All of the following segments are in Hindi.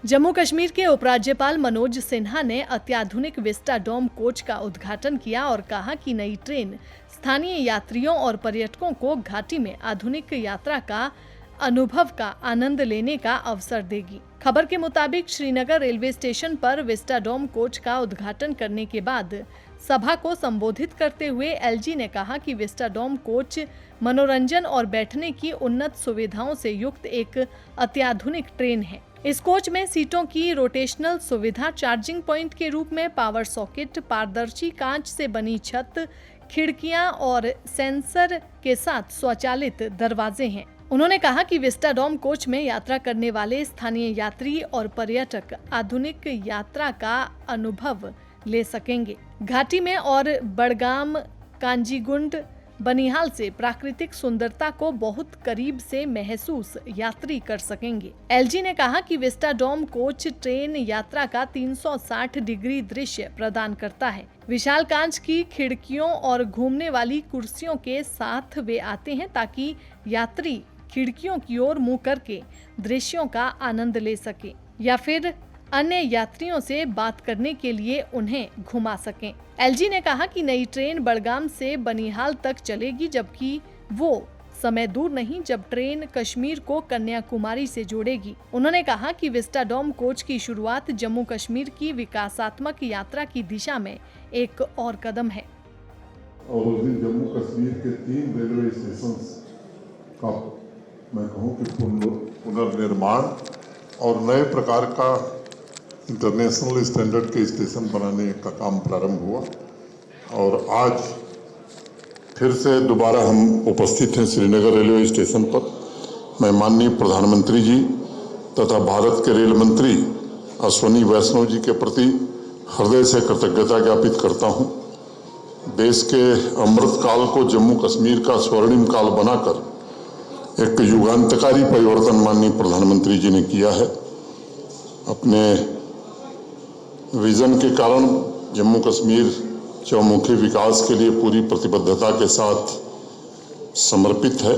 जम्मू कश्मीर के उपराज्यपाल मनोज सिन्हा ने अत्याधुनिक विस्टाडोम कोच का उद्घाटन किया और कहा कि नई ट्रेन स्थानीय यात्रियों और पर्यटकों को घाटी में आधुनिक यात्रा का अनुभव का आनंद लेने का अवसर देगी। खबर के मुताबिक श्रीनगर रेलवे स्टेशन पर विस्टाडोम कोच का उद्घाटन करने के बाद सभा को संबोधित करते हुए एलजी ने कहा कि विस्टाडोम कोच मनोरंजन और बैठने की उन्नत सुविधाओं से युक्त एक अत्याधुनिक ट्रेन है। इस कोच में सीटों की रोटेशनल सुविधा, चार्जिंग पॉइंट के रूप में पावर सॉकेट, पारदर्शी कांच से बनी छत, खिड़कियां और सेंसर के साथ स्वचालित दरवाजे हैं। उन्होंने कहा कि विस्टाडोम कोच में यात्रा करने वाले स्थानीय यात्री और पर्यटक आधुनिक यात्रा का अनुभव ले सकेंगे। घाटी में और बड़गाम, कांजीगुंड, बनिहाल से प्राकृतिक सुंदरता को बहुत करीब से महसूस यात्री कर सकेंगे। एलजी ने कहा कि विस्टाडोम कोच ट्रेन यात्रा का 360 डिग्री दृश्य प्रदान करता है। विशाल कांच की खिड़कियों और घूमने वाली कुर्सियों के साथ वे आते हैं ताकि यात्री खिड़कियों की ओर मुंह करके दृश्यों का आनंद ले सके या फिर अन्य यात्रियों से बात करने के लिए उन्हें घुमा सकें। एलजी ने कहा कि नई ट्रेन बड़गाम से बनिहाल तक चलेगी, जबकि वो समय दूर नहीं जब ट्रेन कश्मीर को कन्याकुमारी से जोड़ेगी। उन्होंने कहा कि विस्टाडोम कोच की शुरुआत जम्मू कश्मीर की विकासात्मक यात्रा की दिशा में एक और कदम है। और उस दिन जम्मू कश्मीर के 3 रेलवे स्टेशन का मैं कहूँ कि पुनर्निर्माण और नए प्रकार का इंटरनेशनल स्टैंडर्ड के स्टेशन बनाने का काम प्रारंभ हुआ और आज फिर से दोबारा हम उपस्थित हैं श्रीनगर रेलवे स्टेशन पर। मैं माननीय प्रधानमंत्री जी तथा भारत के रेल मंत्री अश्विनी वैष्णव जी के प्रति हृदय से कृतज्ञता ज्ञापित करता हूं। देश के अमृत काल को जम्मू कश्मीर का स्वर्णिम काल बनाकर एक युगांतकारी परिवर्तन माननीय प्रधानमंत्री जी ने किया है। अपने विजन के कारण जम्मू कश्मीर चौमुखी विकास के लिए पूरी प्रतिबद्धता के साथ समर्पित है।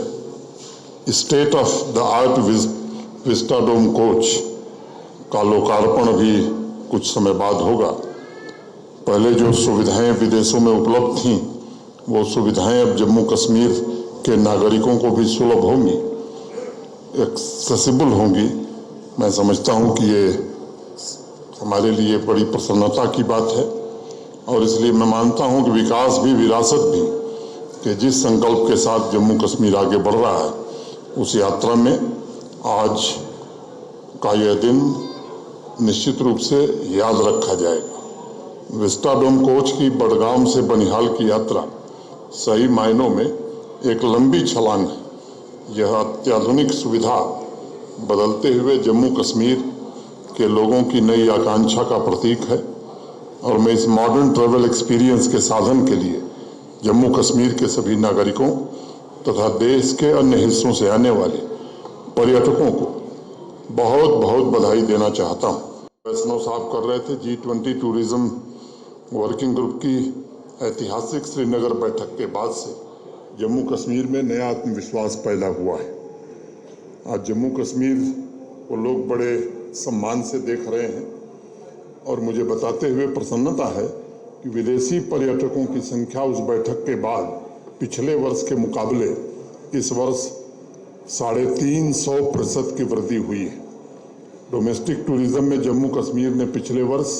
State of the art vistadome coach का लोकार्पण भी कुछ समय बाद होगा। पहले जो सुविधाएं विदेशों में उपलब्ध थीं, वो सुविधाएं अब जम्मू कश्मीर के नागरिकों को भी सुलभ होंगी, एक्सेसिबल होंगी। मैं समझता हूं कि ये हमारे लिए बड़ी प्रसन्नता की बात है और इसलिए मैं मानता हूं कि विकास भी, विरासत भी, कि जिस संकल्प के साथ जम्मू कश्मीर आगे बढ़ रहा है उस यात्रा में आज का यह दिन निश्चित रूप से याद रखा जाएगा। विस्टाडोम कोच की बड़गाम से बनिहाल की यात्रा सही मायनों में एक लंबी छलांग है। यह अत्याधुनिक सुविधा बदलते हुए जम्मू कश्मीर के लोगों की नई आकांक्षा का प्रतीक है और मैं इस मॉडर्न ट्रैवल एक्सपीरियंस के साधन के लिए जम्मू कश्मीर के सभी नागरिकों तथा देश के अन्य हिस्सों से आने वाले पर्यटकों को बहुत बहुत बधाई देना चाहता हूँ। वैष्णव साहब कर रहे थे G20 टूरिज्म वर्किंग ग्रुप की ऐतिहासिक श्रीनगर बैठक के बाद से जम्मू कश्मीर में नया आत्मविश्वास पैदा हुआ है। आज जम्मू कश्मीर को लोग बड़े सम्मान से देख रहे हैं और मुझे बताते हुए प्रसन्नता है कि विदेशी पर्यटकों की संख्या उस बैठक के बाद पिछले वर्ष के मुकाबले इस वर्ष 350% की वृद्धि हुई है। डोमेस्टिक टूरिज्म में जम्मू कश्मीर ने पिछले वर्ष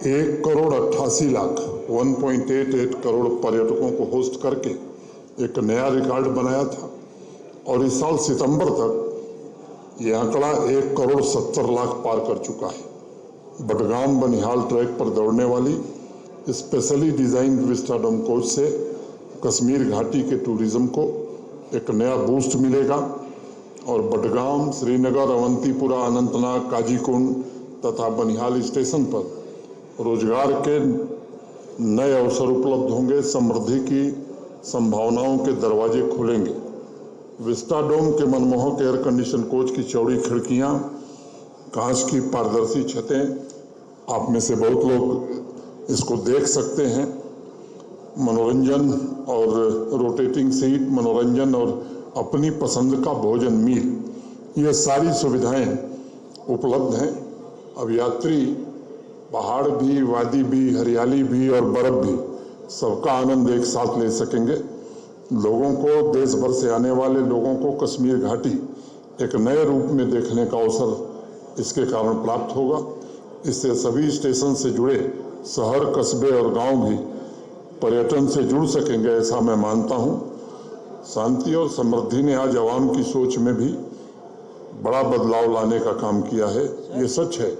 1,88,00,000 1.88 करोड़ पर्यटकों को होस्ट करके एक नया रिकॉर्ड बनाया था और इस साल सितंबर तक ये आंकड़ा 1,70,00,000 पार कर चुका है। बडगाम बनिहाल ट्रैक पर दौड़ने वाली स्पेशली डिजाइन विस्टाडोम कोच से कश्मीर घाटी के टूरिज्म को एक नया बूस्ट मिलेगा और बडगाम, श्रीनगर, अवंतीपुरा, अनंतनाग, काजीकुंड तथा बनिहाल स्टेशन पर रोजगार के नए अवसर उपलब्ध होंगे। समृद्धि की संभावनाओं के दरवाजे खुलेंगे। विस्टाडोम के मनमोहक एयर कंडीशन कोच की चौड़ी खिड़कियां, कांच की पारदर्शी छतें, आप में से बहुत लोग इसको देख सकते हैं। मनोरंजन और रोटेटिंग सीट, मनोरंजन और अपनी पसंद का भोजन मील, ये सारी सुविधाएं उपलब्ध हैं। अब यात्री पहाड़ भी, वादी भी, हरियाली भी और बर्फ भी सबका आनंद एक साथ ले सकेंगे। लोगों को, देश भर से आने वाले लोगों को कश्मीर घाटी एक नए रूप में देखने का अवसर इसके कारण प्राप्त होगा। इससे सभी स्टेशन से जुड़े शहर, कस्बे और गांव भी पर्यटन से जुड़ सकेंगे, ऐसा मैं मानता हूं। शांति और समृद्धि ने आज आवाम की सोच में भी बड़ा बदलाव लाने का काम किया है। ये सच है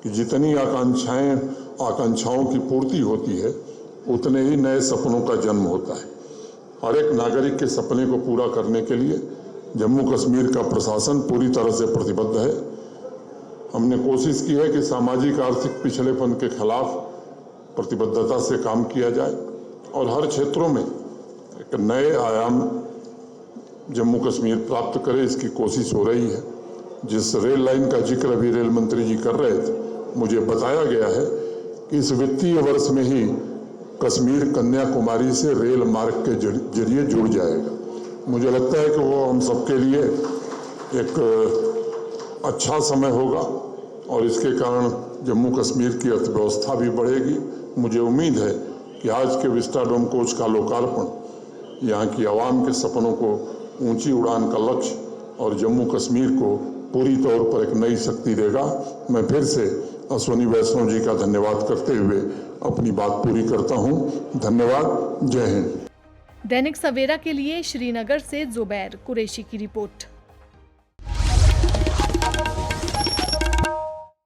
कि जितनी आकांक्षाओं की पूर्ति होती है, उतने ही नए सपनों का जन्म होता है। हर एक नागरिक के सपने को पूरा करने के लिए जम्मू कश्मीर का प्रशासन पूरी तरह से प्रतिबद्ध है। हमने कोशिश की है कि सामाजिक आर्थिक पिछड़ेपन के खिलाफ प्रतिबद्धता से काम किया जाए और हर क्षेत्रों में एक नए आयाम जम्मू कश्मीर प्राप्त करे, इसकी कोशिश हो रही है। जिस रेल लाइन का जिक्र अभी रेल मंत्री जी कर रहे थे, मुझे बताया गया है कि इस वित्तीय वर्ष में ही कश्मीर कन्याकुमारी से रेल मार्ग के जरिए जुड़ जाएगा। मुझे लगता है कि वो हम सबके लिए एक अच्छा समय होगा और इसके कारण जम्मू कश्मीर की अर्थव्यवस्था भी बढ़ेगी। मुझे उम्मीद है कि आज के विस्टाडोम कोच का लोकार्पण यहाँ की आवाम के सपनों को ऊंची उड़ान का लक्ष्य और जम्मू कश्मीर को पूरी तौर पर एक नई शक्ति देगा। मैं फिर से अश्वनी वैष्णव जी का धन्यवाद करते हुए अपनी बात पूरी करता हूँ। धन्यवाद। जय हिंद। दैनिक सवेरा के लिए श्रीनगर से जुबैर कुरैशी की रिपोर्ट।